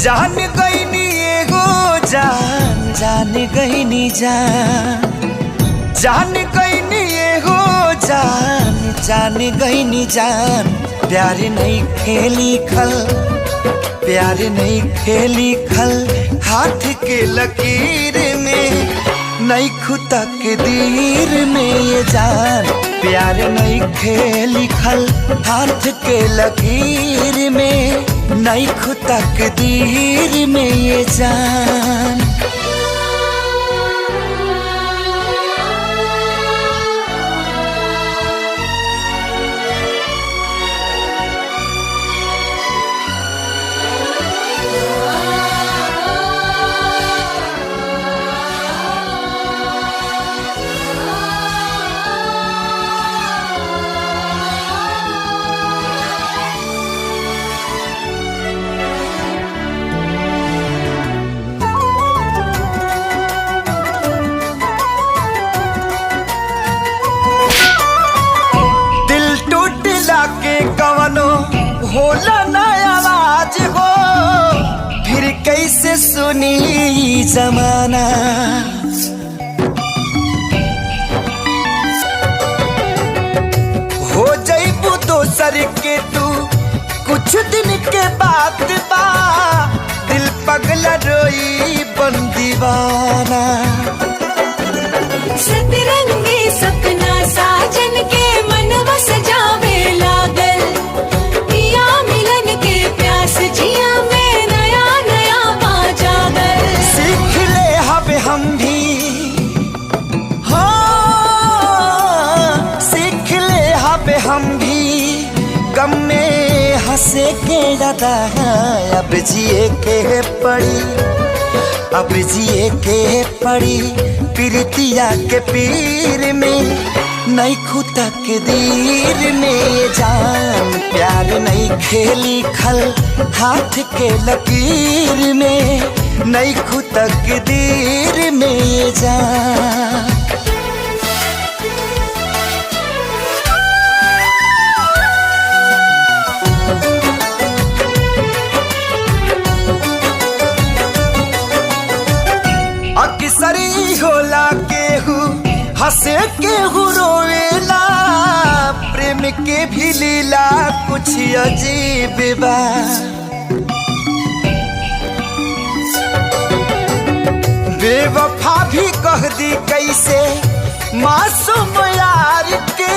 जान गईनी एगो जान जान गईनी जान जान गईनी एगो जान जान गईनी जान। प्यार नहीं खेली खल प्यार नहीं खेली खल हाथ के लकीर में नहीं खुदा के दीर में ये जान। प्यार नहीं खेली खल हाथ के लकीर में नहीं खुदा के दीर में ये जान। होला ना आवाज हो फिर कैसे सुनी जमाना। हो जाइबू दोसर के तू कुछ दिन के बाद बा दिल पगला रोई बन दीवाना। सतरंगी सपना साजन के मनवा सजावे लागल जिया में नया नया बाजागर। सीख ले हबे हम भी हाँ सीख ले हबे हम भी गम में हंसे के ज्यादा। अब जिए के पड़ी अब जिए के पड़ी प्रीतिया के पीर में नहीं खुदा के दीर में जान। प्यार नहीं खेली खल हाथ के लकीर में नहीं खुदा के दीर में जान। अक्सरी होला केहू हंसे केहू रोवेला प्रेम के भी लीला कुछ अजीब बा। बेवफा भी कह दी कैसे मासूम यार के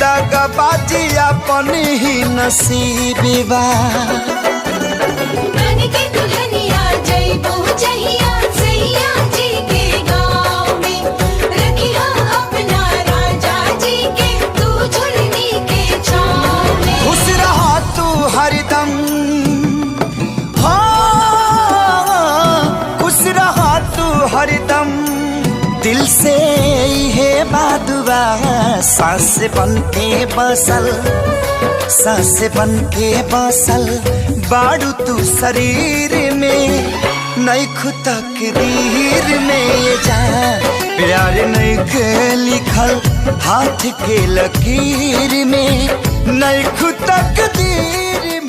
दगाबाजी अपन ही नसीब बा। हरदम हाँ खुश रहा तू हरदम दिल से है बादुआ। सांस बन के बसल सांस बन के बसल बाड़ू तू शरीर में नहीं खुदा के दीर में ये जान। प्यार नहीं के लिखल हाथ के लकीर में नहीं खुदा के दीर